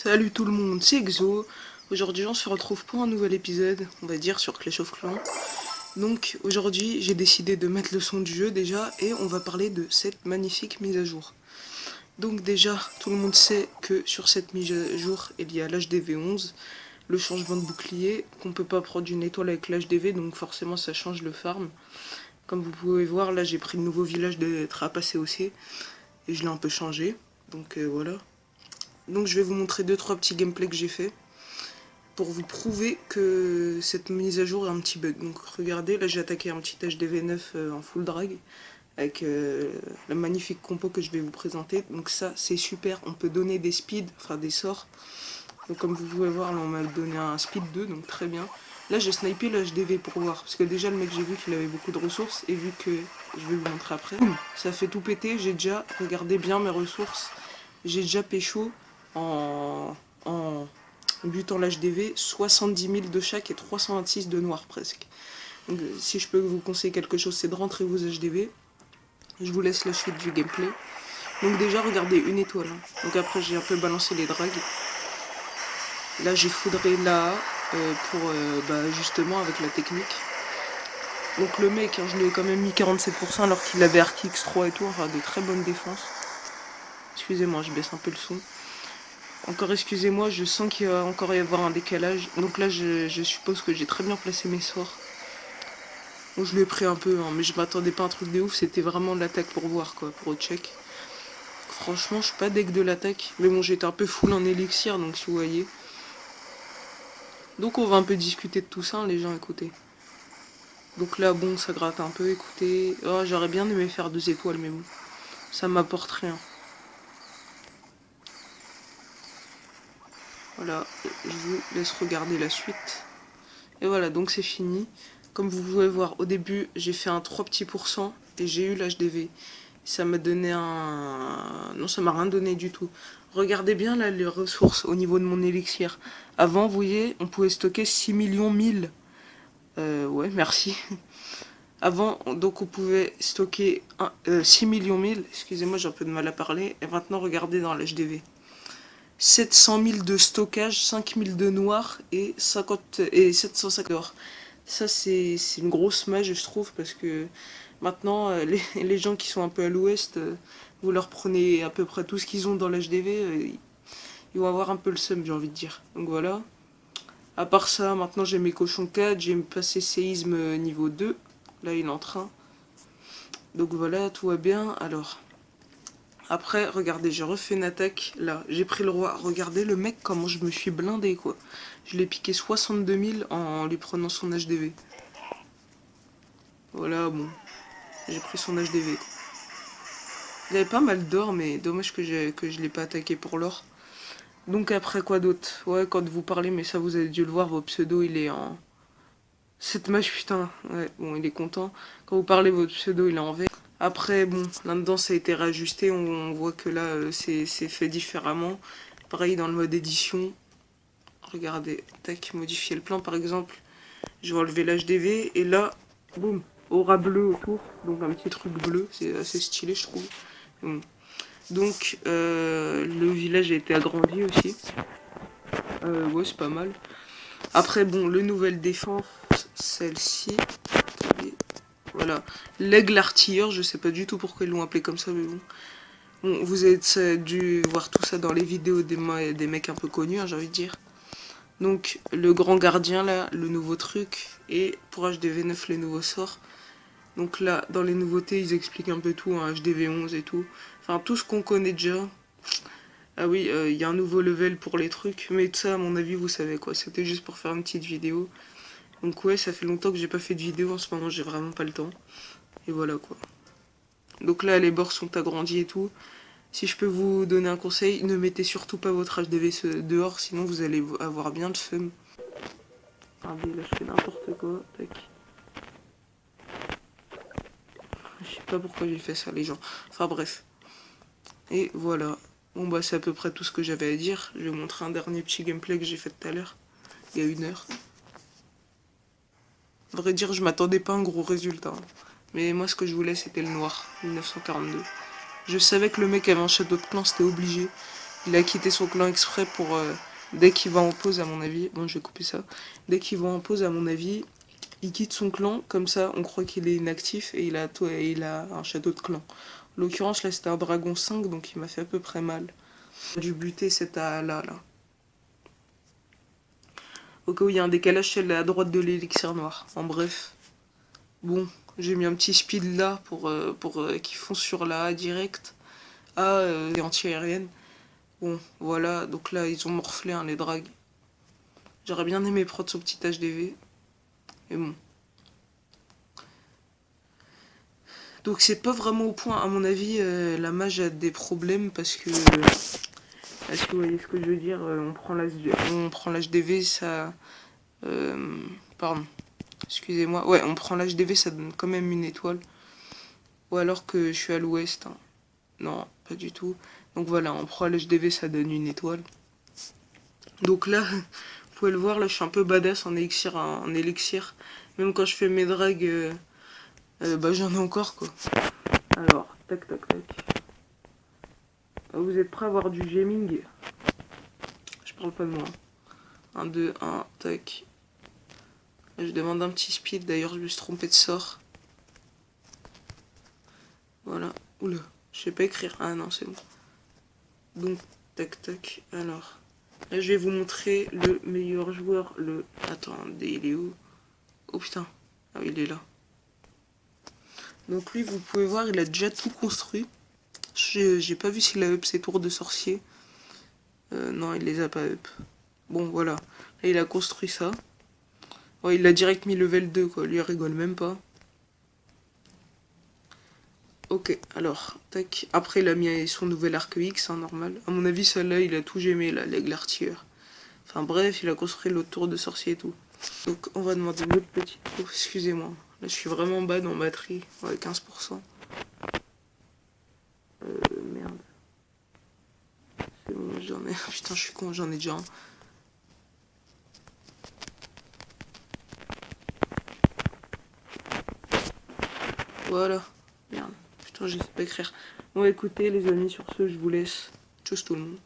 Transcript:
Salut tout le monde, c'est Exo. Aujourd'hui on se retrouve pour un nouvel épisode, on va dire, sur Clash of Clans. Donc aujourd'hui j'ai décidé de mettre le son du jeu déjà et on va parler de cette magnifique mise à jour. Donc déjà tout le monde sait que sur cette mise à jour il y a l'HDV11, le changement de bouclier, qu'on peut pas prendre une étoile avec l'HDV donc forcément ça change le farm. Comme vous pouvez voir là j'ai pris le nouveau village de Trapassé aussi et je l'ai un peu changé, donc voilà. Donc je vais vous montrer 2-3 petits gameplays que j'ai fait pour vous prouver que cette mise à jour est un petit bug. Donc regardez, là j'ai attaqué un petit HDV9 en full drag avec la magnifique compo que je vais vous présenter. Donc ça c'est super, on peut donner des speeds, enfin des sorts. Donc comme vous pouvez voir là on m'a donné un speed 2, donc très bien. Là j'ai snipé le HDV pour voir, parce que déjà le mec j'ai vu qu'il avait beaucoup de ressources et vu que je vais vous montrer après. Boum, ça fait tout péter, j'ai déjà, regardé bien mes ressources, j'ai déjà pécho en butant l'HDV 70 000 de chaque et 326 de noir presque. Donc si je peux vous conseiller quelque chose, c'est de rentrer vos HDV. Je vous laisse la suite du gameplay. Donc déjà regardez une étoile. Donc après j'ai un peu balancé les drags. Là j'ai foudré là pour justement avec la technique. Donc le mec, je lui ai quand même mis 47% alors qu'il avait RTX3 et tout, enfin de très bonnes défenses. Excusez-moi, je baisse un peu le son. Encore excusez-moi, je sens qu'il va encore y avoir un décalage. Donc là, je suppose que j'ai très bien placé mes sorts. Bon, je lui ai pris un peu, hein, mais je m'attendais pas à un truc de ouf. C'était vraiment de l'attaque pour voir, quoi, pour check. Franchement, je suis pas deck de l'attaque. Mais bon, j'étais un peu full en élixir, donc si vous voyez. Donc on va un peu discuter de tout ça, hein, les gens, écoutez. Donc là, bon, ça gratte un peu, écoutez. Oh, j'aurais bien aimé faire 2 étoiles, mais bon, ça m'apporte rien. Voilà, je vous laisse regarder la suite. Et voilà, donc c'est fini. Comme vous pouvez voir, au début, j'ai fait un 3 petits pourcents et j'ai eu l'HDV. Ça m'a donné un... Non, ça m'a rien donné du tout. Regardez bien là les ressources au niveau de mon élixir. Avant, vous voyez, on pouvait stocker 6 millions 1000. Ouais, merci. Avant, donc on pouvait stocker 6 millions 1000. Excusez-moi, j'ai un peu de mal à parler. Et maintenant, regardez dans l'HDV. 700 000 de stockage, 5 000 de noir et 750 d'or. Ça c'est une grosse mage je trouve parce que maintenant les gens qui sont un peu à l'ouest, vous leur prenez à peu près tout ce qu'ils ont dans l'HDV, ils vont avoir un peu le seum j'ai envie de dire. Donc voilà. À part ça, maintenant j'ai mes cochons 4, j'ai passé séisme niveau 2. Là il est en train. Donc voilà, tout va bien. Alors... Après, regardez, j'ai refait une attaque, là, j'ai pris le roi. Regardez le mec, comment je me suis blindé, quoi. Je l'ai piqué 62 000 en lui prenant son HDV. Voilà, bon, j'ai pris son HDV, quoi. Il avait pas mal d'or, mais dommage que je l'ai pas attaqué pour l'or. Donc après, quoi d'autre? Ouais, quand vous parlez, mais ça, vous avez dû le voir, vos pseudos, il est en... Cette mage, putain, ouais, bon, il est content. Quand vous parlez, votre pseudo, il est en vert. Après, bon, là-dedans, ça a été réajusté. On voit que là, c'est fait différemment. Pareil dans le mode édition. Regardez, tac, modifier le plan, par exemple. Je vais enlever l'HDV. Et là, boum, aura bleu autour. Donc un petit truc bleu. C'est assez stylé, je trouve. Bon. Donc, le village a été agrandi aussi. Ouais, c'est pas mal. Après, bon, le nouvelle défense, celle-ci. Voilà, l'aigle artilleur, je sais pas du tout pourquoi ils l'ont appelé comme ça, mais bon. Bon, vous avez dû voir tout ça dans les vidéos des mecs un peu connus, hein, j'ai envie de dire. Donc, le grand gardien, là, le nouveau truc, et pour HDV9, les nouveaux sorts. Donc là, dans les nouveautés, ils expliquent un peu tout, hein, HDV11 et tout. Enfin, tout ce qu'on connaît déjà. Ah oui, il y a un nouveau level pour les trucs, mais tout ça, à mon avis, vous savez quoi, c'était juste pour faire une petite vidéo. Donc ouais, ça fait longtemps que j'ai pas fait de vidéo, en ce moment j'ai vraiment pas le temps. Et voilà quoi. Donc là les bords sont agrandis et tout. Si je peux vous donner un conseil, ne mettez surtout pas votre HDV dehors, sinon vous allez avoir bien le seum. Regardez, là je fais n'importe quoi. Tac. Je sais pas pourquoi j'ai fait ça les gens. Enfin bref. Et voilà. Bon bah c'est à peu près tout ce que j'avais à dire. Je vais vous montrer un dernier petit gameplay que j'ai fait tout à l'heure. Il y a 1 heure. À vrai dire, je m'attendais pas à un gros résultat. Mais moi, ce que je voulais, c'était le noir, 1942. Je savais que le mec avait un château de clan, c'était obligé. Il a quitté son clan exprès pour... dès qu'il va en pause, à mon avis... Bon, je vais couper ça. Dès qu'il va en pause, à mon avis, il quitte son clan. Comme ça, on croit qu'il est inactif et il a un château de clan. En l'occurrence, là, c'était un dragon 5, donc il m'a fait à peu près mal. J'ai dû buter cet là. Au cas où il y a un décalage, c'est à droite de l'élixir noir. En bref. Bon, j'ai mis un petit speed là pour qu'ils fonce sur la A direct. A et anti-aérienne. Bon, voilà, donc là, ils ont morflé, hein, les drags. J'aurais bien aimé prendre son petit HDV. Et bon. Donc c'est pas vraiment au point, à mon avis, la mage a des problèmes parce que... Est-ce que vous voyez ce que je veux dire? On prend l'HDV, ça... pardon, excusez-moi. Ouais, on prend l'HDV, ça donne quand même une étoile. Ou alors que je suis à l'ouest. Hein. Non, pas du tout. Donc voilà, on prend l'HDV, ça donne une étoile. Donc là, vous pouvez le voir, là je suis un peu badass en élixir. Même quand je fais mes drags, bah j'en ai encore quoi. Alors, tac tac tac. Vous êtes prêts à avoir du gaming? Je parle pas de moi. 1, 2, 1, tac. Je demande un petit speed, d'ailleurs je me suis trompé de sort. Voilà. Oula, je sais pas écrire. Ah non, c'est bon. Donc, tac tac. Alors, là je vais vous montrer le meilleur joueur. Attendez, il est où? Oh putain. Ah oui, il est là. Donc lui, vous pouvez voir, il a déjà tout construit. J'ai pas vu s'il a up ses tours de sorcier. Non, il les a pas up. Bon, voilà. Là, il a construit ça. Ouais, il a direct mis level 2, quoi. Lui, il rigole même pas. Ok, alors, tac. Après, il a mis son nouvel arc X, hein, normal. À mon avis, celle-là, il a tout gémé, là, l'aigle artilleur. Enfin bref, il a construit l'autre tour de sorcier et tout. Donc, on va demander l'autre petit. Oh, excusez-moi. Là, je suis vraiment bas dans batterie. Ouais, 15%. Merde. C'est bon, j'en ai... Putain, je suis con, j'en ai déjà un. Voilà. Merde. Putain, je sais pas écrire. Bon, écoutez, les amis, sur ce, je vous laisse. Tchuss tout le monde.